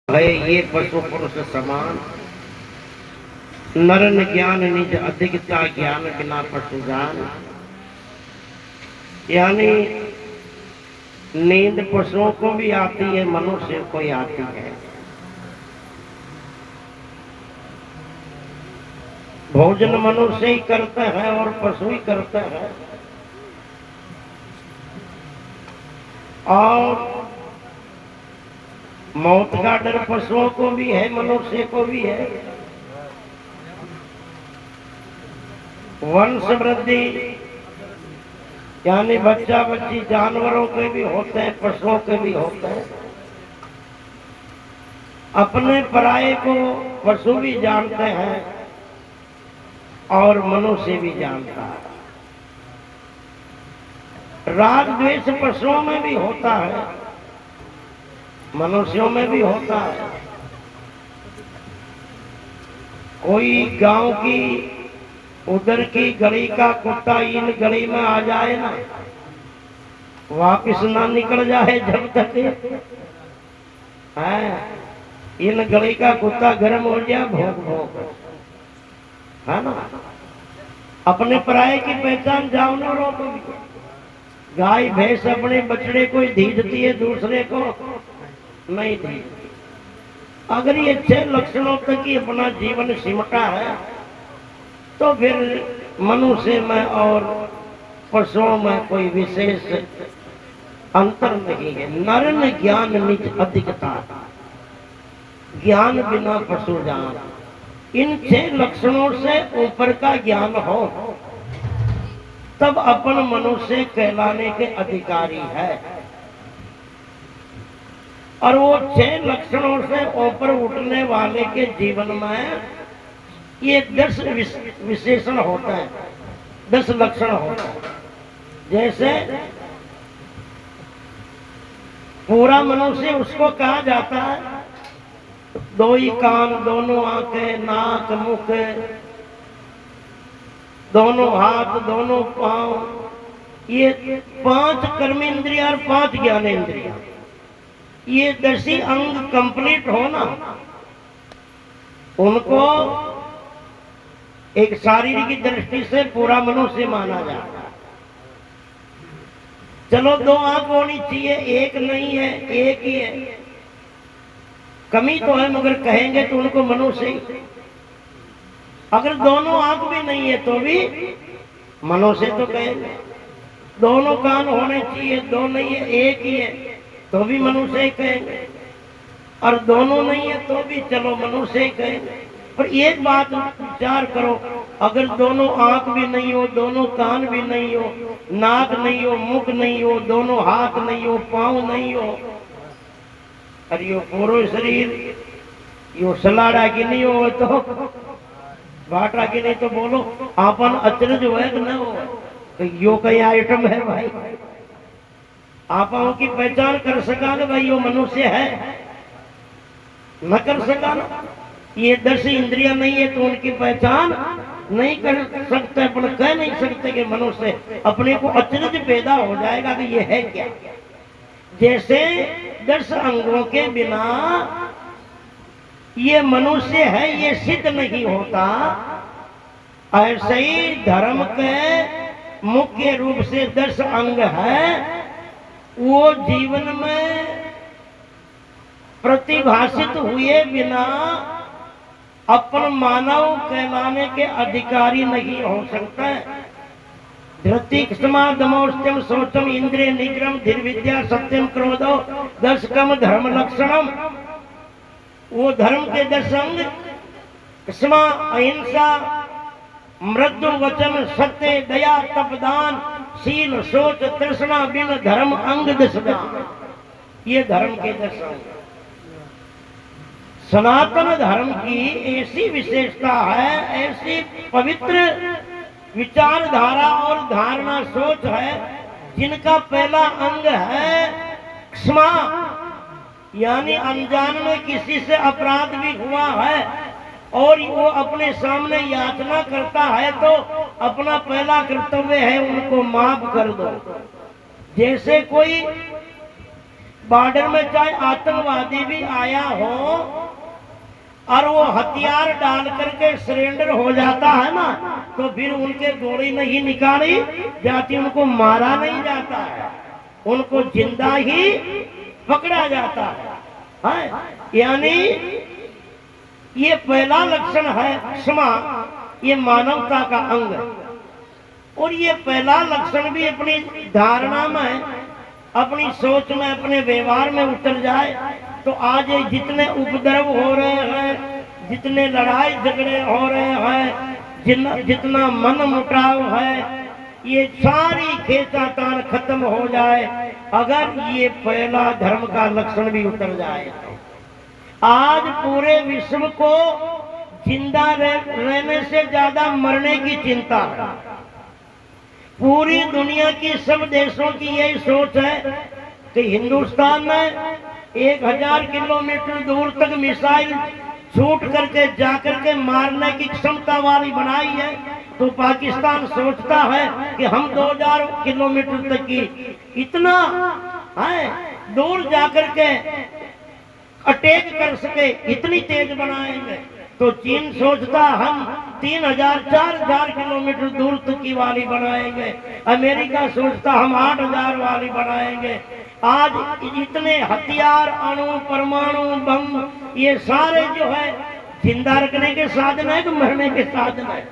है ये पशु पुरुष समान, नरन ज्ञान निज अधिकता ज्ञान बिना पशु जान। यानी नींद पशुओं को भी आती है, मनुष्य को ही आती है। भोजन मनुष्य ही करता है और पशु ही करता है। और मौत का डर पशुओं को भी है, मनुष्य को भी है। वंश वृद्धि यानी बच्चा बच्ची जानवरों के भी होते हैं, पशुओं के भी होते हैं। अपने पराये को पशु भी जानते हैं और मनुष्य भी जानता है। राग द्वेष पशुओं में भी होता है, मनुष्यों में भी होता है। कोई गांव की उधर की गली का कुत्ता इन गली में आ जाए ना, वापिस ना निकल जाए जब तक है। इन गली का कुत्ता गर्म हो जाए भोंक भोंक, है ना। अपने पराये की पहचान जाओ ना रोको। गाय भैंस अपने बछड़े को धीजती है, दूसरे को नहीं धीजती। अगर ये 6 लक्षणों तक ही अपना जीवन सिमटा है तो फिर मनुष्य में और पशुओं में कोई विशेष अंतर नहीं है। नरन ज्ञान निज अधिकता, ज्ञान बिना पशु जान। इन 6 लक्षणों से ऊपर का ज्ञान हो तब अपन मनुष्य कहलाने के अधिकारी है। और वो 6 लक्षणों से ऊपर उठने वाले के जीवन में ये 10 विशेषण होता है, 10 लक्षण होता है। जैसे पूरा मनुष्य उसको कहा जाता है 2 ही कान, दोनों आंखें, नाक, मुख, दोनों हाथ, दोनों पांव, ये 5 कर्मेंद्रिया और 5 ज्ञानेंद्रिया, ये 10 ही अंग कंप्लीट हो ना, उनको एक शारीरिक दृष्टि से पूरा मनुष्य माना जाता है। चलो 2 आंख होनी चाहिए, एक नहीं है, एक ही है। कमी तो है मगर कहेंगे तो उनको मनुष्य। अगर दोनों आंख भी नहीं है तो भी मनुष्य तो कहेंगे। दोनों कान होने चाहिए, 2 नहीं है, एक ही है तो भी मनुष्य ही कहेंगे। और दोनों नहीं है तो भी चलो मनुष्य ही कहेंगे। पर एक बात विचार करो, अगर दोनों आंख भी नहीं हो, दोनों कान भी नहीं हो, नाक नहीं हो, मुख नहीं हो, दोनों हाथ नहीं हो, पांव नहीं हो, अरे यो पूरा शरीर यो सलाड़ा की नहीं हो तो बाटा की नहीं तो बोलो आपन अचरज हो कि न हो। तो यो कई आइटम है भाई, आपाओं की पहचान कर सका ना भाई यो मनुष्य है, न कर सका ना। ये 10 इंद्रिया नहीं है तो उनकी पहचान नहीं कर सकते, अपन कह नहीं सकते कि मनुष्य। अपने को अचरज पैदा हो जाएगा कि ये है क्या। जैसे 10 अंगों के बिना ये मनुष्य है ये सिद्ध नहीं होता, ऐसे ही धर्म के मुख्य रूप से 10 अंग है, वो जीवन में प्रतिभाषित हुए बिना अपन मानव कहलाने के अधिकारी नहीं हो सकता। धृति क्षमा दमोष्टम शौचम इंद्रिय निग्रह धीर विद्या सत्यम क्रोधो 10 कम धर्म लक्षणम। वो धर्म के 10 अंग क्षमा, अहिंसा, मृदु वचन, सत्य, दया, तपदान, शील, सोच, तृष्णा, बिन धर्म अंग 10 ये धर्म के 10 अंग। सनातन धर्म की ऐसी विशेषता है, ऐसी पवित्र विचारधारा और धारणा सोच है, जिनका पहला अंग है क्षमा। यानी अनजान में किसी से अपराध भी हुआ है और वो अपने सामने याचना करता है तो अपना पहला कर्तव्य है उनको माफ कर दो। जैसे कोई बॉर्डर में चाहे आतंकवादी भी आया हो और वो हथियार डाल करके सरेंडर हो जाता है ना, तो फिर उनके गोली नहीं निकाली जाती, उनको मारा नहीं जाता है, उनको जिंदा ही पकड़ा जाता है। यानी ये पहला लक्षण है क्षमा, ये मानवता का अंग है। और ये पहला लक्षण भी अपनी धारणा में, अपनी सोच में, अपने व्यवहार में उतर जाए तो आज ये जितने उपद्रव हो रहे हैं, जितने लड़ाई झगड़े हो रहे हैं, जितना मन मुटाव है, ये सारी खींचातान खत्म हो जाए अगर ये पहला धर्म का लक्षण भी उतर जाए। आज पूरे विश्व को जिंदा रहने से ज्यादा मरने की चिंता है। पूरी दुनिया की सब देशों की यही सोच है कि हिंदुस्तान में 1000 किलोमीटर दूर तक मिसाइल छूट करके जाकर के मारने की क्षमता वाली बनाई है, तो पाकिस्तान सोचता है कि हम 2000 किलोमीटर तक की इतना है दूर जाकर के अटैक कर सके, इतनी तेज बनाएंगे। तो चीन सोचता हम 3000-4000 किलोमीटर दूर तक की वाली बनाएंगे। अमेरिका सोचता हम 8000 वाली बनाएंगे। आज इतने हथियार, अणु, परमाणु बम, ये सारे जो है जिंदा रखने के साधन है कि मरने के साधन है,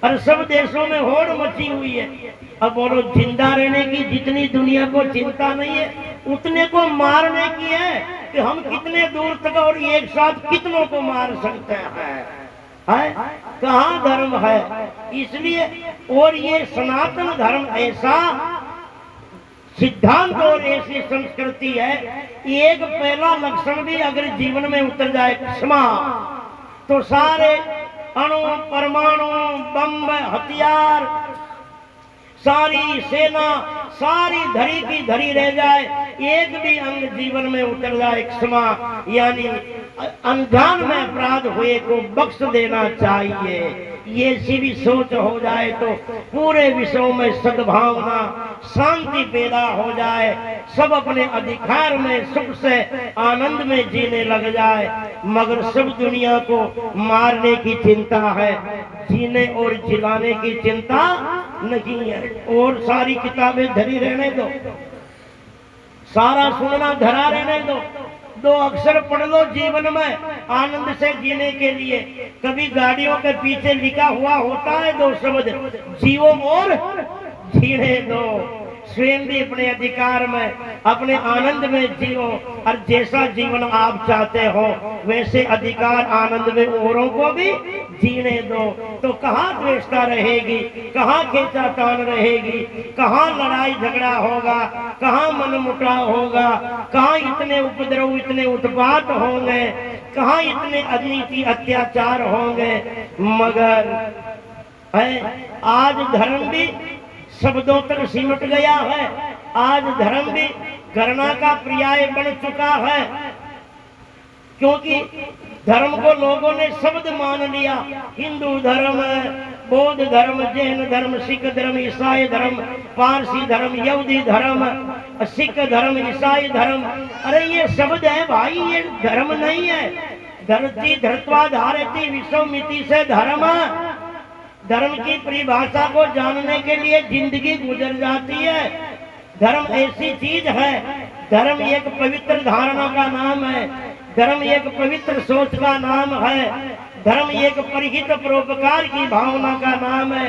और सब देशों में होड़ मची हुई है। अब बोलो, जिंदा रहने की जितनी दुनिया को चिंता नहीं है, उतने को मारने की है कि हम कितने दूर तक और एक साथ कितनों को मार सकते हैं। कहाँ धर्म है? इसलिए और ये सनातन धर्म ऐसा सिद्धांत और ऐसी संस्कृति है, एक पहला लक्षण भी अगर जीवन में उतर जाए क्षमा, तो सारे अणु, परमाणु, बम, हथियार, सारी सेना, सारी धरी की धरी रह जाए, एक भी अंग जीवन में उतर जाए क्षमा, यानी अनजान में अपराध हुए को बख्श देना चाहिए। ये भी सोच हो जाए तो पूरे विश्व में सद्भावना, शांति पैदा हो जाए, सब अपने अधिकार में सुख से आनंद में जीने लग जाए। मगर सब दुनिया को मारने की चिंता है, जीने और जिलाने की चिंता नहीं है। और सारी किताबें धरी रहने दो, सारा सुनना धरा रहने दो, 2 अक्षर पढ़ लो जीवन में आनंद से जीने के लिए। कभी गाड़ियों के पीछे लिखा हुआ होता है 2 शब्द, जियो और जीने दो। स्वयं भी अपने अधिकार में, अपने आनंद में जियो, और जैसा जीवन आप चाहते हो वैसे अधिकार आनंद में औरों को भी जीने दो। तो कहाँ द्वेषता रहेगी, कहाँ खींचातान रहेगी, कहाँ लड़ाई झगड़ा होगा, कहाँ मनमुटाव होगा, कहाँ इतने उपद्रव, इतने उत्पात होंगे, कहाँ इतने अनीति अत्याचार होंगे। मगर आज धर्म भी शब्दों तक सिमट गया है, आज धर्म भी घृणा का पर्याय बन चुका है, क्योंकि धर्म को लोगों ने शब्द मान लिया। हिंदू धर्म, बौद्ध धर्म, जैन धर्म, सिख धर्म, ईसाई धर्म, पारसी धर्म, यहूदी धर्म, सिख धर्म, ईसाई धर्म। अरे ये शब्द है भाई, ये धर्म नहीं है। धरती धर्त्वा धारती विश्वमिति से धर्म। धर्म की परिभाषा को जानने के लिए जिंदगी गुजर जाती है। धर्म ऐसी चीज है, धर्म एक पवित्र धारणा का नाम है, धर्म एक पवित्र सोच का नाम है, धर्म एक परिहित परोपकार की भावना का नाम है,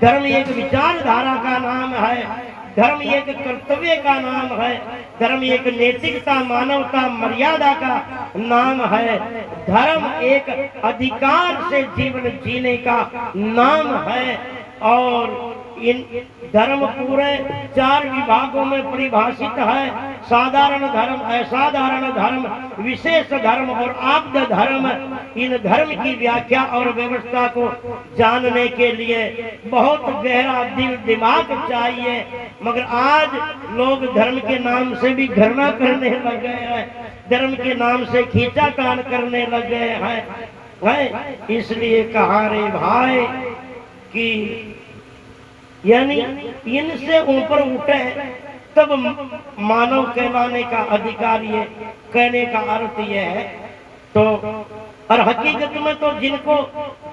धर्म एक विचारधारा का नाम है, धर्म एक कर्तव्य का नाम है, धर्म एक नैतिकता, मानवता, मर्यादा का नाम है। धर्म एक अधिकार से जीवन जीने का नाम है। और इन धर्म पूरे 4 विभागों में परिभाषित है। साधारण धर्म, असाधारण धर्म, विशेष धर्म और आब्द धर्म। इन धर्म की व्याख्या और व्यवस्था को जानने के लिए बहुत गहरा दिल दिमाग चाहिए। मगर आज लोग धर्म के नाम से भी घृणा करने लग गए हैं, धर्म के नाम से खींचातान करने लग गए हैं। इसलिए कहा रे भाई कि यानी इनसे ऊपर उठे तब मानव कहलाने का अधिकार ये, कहने का अर्थ ये है। तो और हकीकत में तो जिनको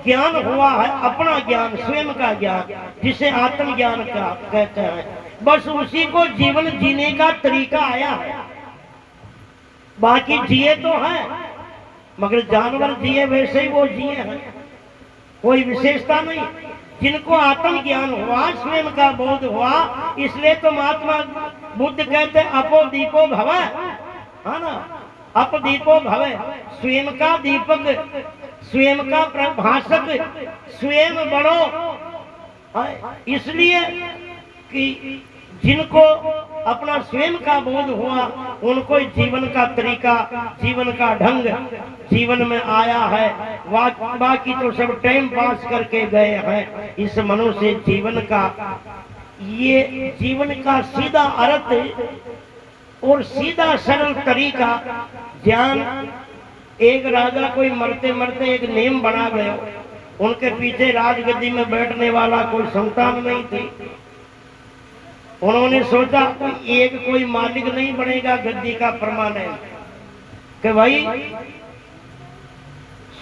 ज्ञान हुआ है, अपना ज्ञान, स्वयं का ज्ञान, जिसे आत्मज्ञान का कहते हैं, बस उसी को जीवन जीने का तरीका आया है। बाकी जिए तो हैं, मगर जानवर जिए वैसे ही वो जिए हैं, कोई विशेषता नहीं। जिनको आत्मज्ञान हुआ, स्वयं का बोध हुआ, इसलिए तो महात्मा बुद्ध कहते अपो दीपो भव, है ना, अपदीपो भव, स्वयं का दीपक, स्वयं का प्रभाषक स्वयं बनो। इसलिए कि जिनको अपना स्वयं का बोध हुआ, उनको जीवन का तरीका, जीवन का ढंग जीवन में आया है। बाकी तो सब टाइम पास करके गए हैं। इस मनुष्य जीवन का, ये जीवन का सीधा अर्थ और सीधा सरल तरीका ज्ञान। एक राजा कोई मरते मरते एक नियम बना गया, उनके पीछे राजगद्दी में बैठने वाला कोई संतान नहीं थी। उन्होंने सोचा एक कोई मालिक नहीं बनेगा गद्दी का परमानेंट, कि भाई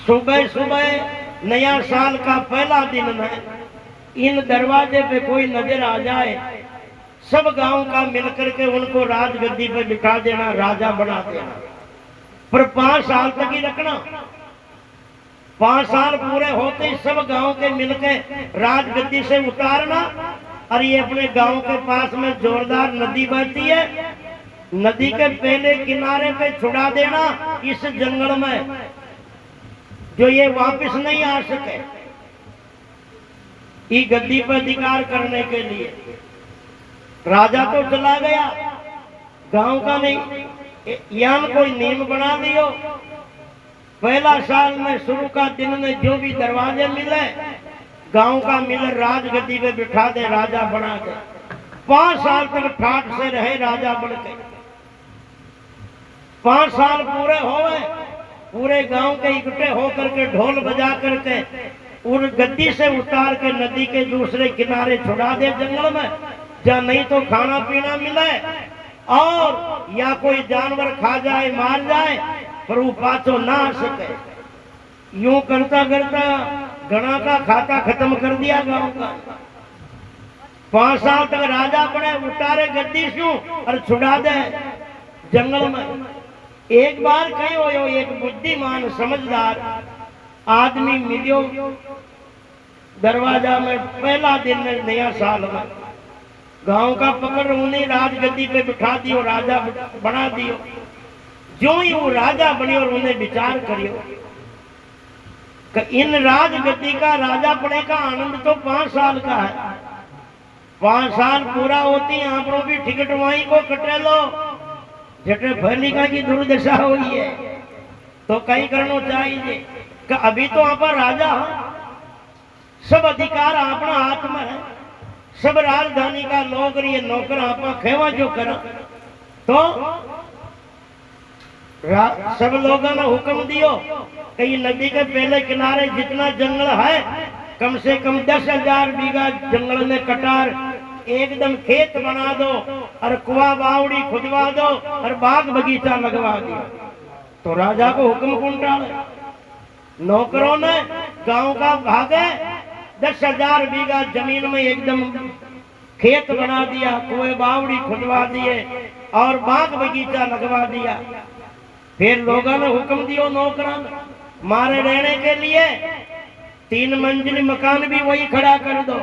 सुबह सुबह नया साल का पहला दिन में इन दरवाजे पे कोई नजर आ जाए, सब गांव का मिलकर के उनको राजगद्दी पे बिठा देना, राजा बना देना, पर 5 साल तक ही रखना। 5 साल पूरे होते ही सब गांव के मिलकर राजगद्दी से उतारना। और ये अपने गांव के पास में जोरदार नदी बहती है, नदी के पहले किनारे पे छुड़ा देना इस जंगल में, जो ये वापस नहीं आ सके, ये गद्दी पर अधिकार करने के लिए। राजा तो चला गया, गांव का नहीं, यहाँ कोई नियम बना दियो, पहला साल में शुरू का दिन में जो भी दरवाजे मिले, गांव का मिलर राजगद्दी पे बिठा दे, राजा बना दे। 5 साल तक ठाठ से रहे राजा बन के। 5 साल पूरे हो गए, पूरे गांव के इकट्ठे होकर के ढोल बजा करके उन गद्दी से उतार के नदी के दूसरे किनारे छुड़ा दे जंगल में, जहाँ नहीं तो खाना पीना मिले और या कोई जानवर खा जाए, मार जाए, पर वो पाछो ना आ सके। यूं करता करता घना का खाता खत्म कर दिया गांव का। 5 साल तक राजा बने, उतारे गद्दी शू और छुड़ा दे जंगल में। एक बार कहीं हो, एक बुद्धिमान समझदार आदमी मिलियो दरवाजा में, पहला दिन में नया साल में, गांव का पकड़ उन्हें राजगद्दी पे बिठा दियो, राजा बना दियो। जो ही वो राजा बनी और उन्हें विचार करियो कि इन राजगद्दी का राजा पड़े का आनंद तो 5 साल का है। 5 साल पूरा होती आप लोग भी टिकट वहीं को कटे लो, जटे फैलिका की दुर्दशा हुई है तो कहीं करना चाहिए कि अभी तो आप राजा है, सब अधिकार अपना हाथ में है, सब राजधानी का नौकरी है, नौकर आप खेवा जो करा। तो सब लोगों ने हुक्म दियो कि नदी के पहले किनारे जितना जंगल है, कम से कम 10,000 बीघा जंगल में कटार एकदम खेत बना दो और कुआ बावड़ी खुदवा दो और बाग बगीचा लगवा दिया। तो राजा को हुक्म कौन डाले? नौकरों ने गांव का भागे 10,000 बीघा जमीन में एकदम खेत बना दिया, कुएं बावड़ी खुदवा दिए और बाग बगीचा लगवा दिया। फिर लोगों ने हुक्म दियो नौकरान मारे रहने के लिए 3 मंजिल मकान भी वही खड़ा कर दो।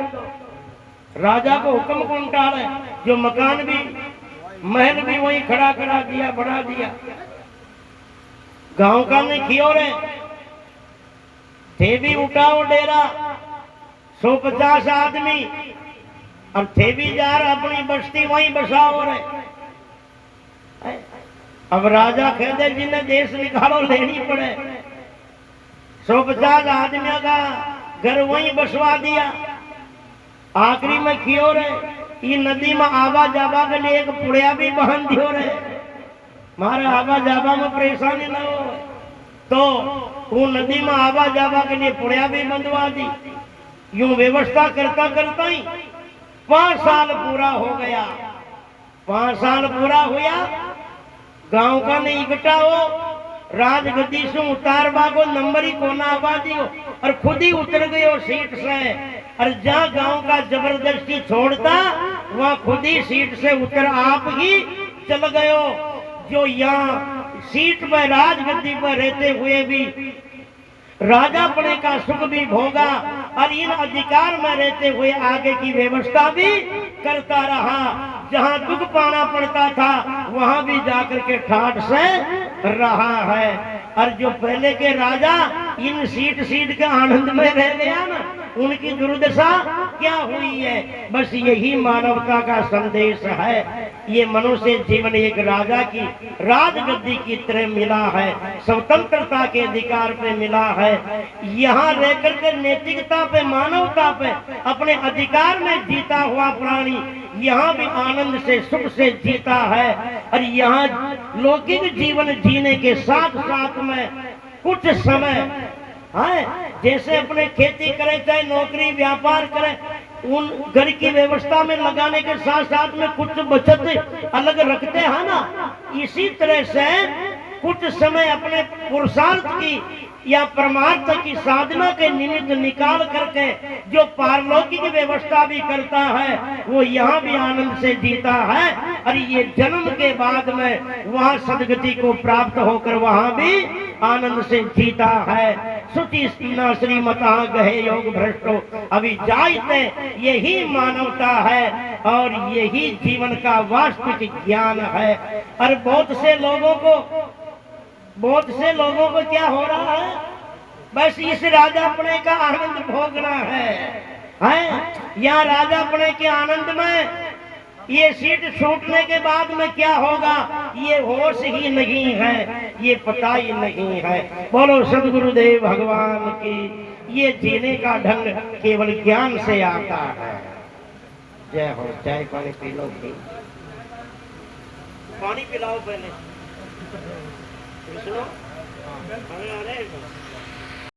राजा को हुक्म कौन टाले? जो मकान भी, महल भी वही खड़ा करा दिया, बना दिया। गांव का ने कियो रे थे भी उठाओ डेरा 150 आदमी और थे भी जा रहे अपनी बस्ती वहीं बसाओ रे। अब राजा कहते जिन्हें देश निकालो लेनी पड़े, 150 आदमियों का घर वहीं बसवा दिया। आखिरी में कियो रे ये नदी में आवा जावा के लिए एक पुड़िया भी बहन दियो रे, मारे आवा जावा में परेशानी न हो। तो वो नदी में आवा जावा के लिए पुड़िया भी बंधवा दी। यूं व्यवस्था करता करता ही 5 साल पूरा हो गया। 5 साल पूरा हुआ, गांव का नहीं इकट्ठा हो, राजगद्दी से उतारवा को नंबर ही कोना आबादी हो, और खुद ही उतर गए हो सीट से। और जहाँ गांव का जबरदस्ती छोड़ता वहाँ खुद ही सीट से उतर आप ही चल गए हो। जो यहाँ सीट पर राजगद्दी पर रहते हुए भी राजापने का सुख भी भोगा और इन अधिकार में रहते हुए आगे की व्यवस्था भी करता रहा। जहां दुख पाना पड़ता था वहां भी जाकर के ठाठ से रहा है। और जो पहले के राजा इन सीट के आनंद में रह गया ना, उनकी दुर्दशा क्या हुई है। बस यही मानवता का संदेश है। ये मनुष्य जीवन एक राजा की राजगद्दी की तरह मिला है, स्वतंत्रता के अधिकार पे मिला है। यहाँ रहकर के नैतिकता पे, मानवता पे, अपने अधिकार में जीता हुआ प्राणी यहाँ भी आनंद से, सुख से जीता है। और यहाँ लौकिक जीवन जीने के साथ साथ में कुछ समय है, जैसे अपने खेती करें, चाहे नौकरी व्यापार करें, उन घर की व्यवस्था में लगाने के साथ साथ में कुछ बचत अलग रखते हैं ना, इसी तरह से कुछ समय अपने पुरुषार्थ की या परमार्थ की साधना के निमित्त निकाल करके जो पारलौकिक व्यवस्था भी करता है वो यहाँ भी आनंद से जीता है। और ये जन्म के बाद में वहाँ सदगति को प्राप्त होकर वहाँ भी आनंद से जीता है। सुति स्त्रीना श्रीमता गहे योग भ्रष्टो अभी जायते, यही मानवता है और यही जीवन का वास्तविक ज्ञान है। और बहुत से लोगों को क्या हो रहा है, बस इस राजापने का आनंद भोगना है। यहाँ राजापने के आनंद में ये सीट छूटने के बाद में क्या होगा ये होश ही नहीं है, ये पता ही नहीं है। बोलो सदगुरुदेव भगवान की। ये जीने का ढंग केवल ज्ञान से आता है। जय हो। चाय पानी पी लो, पानी पिलाओ पहले। सुनो,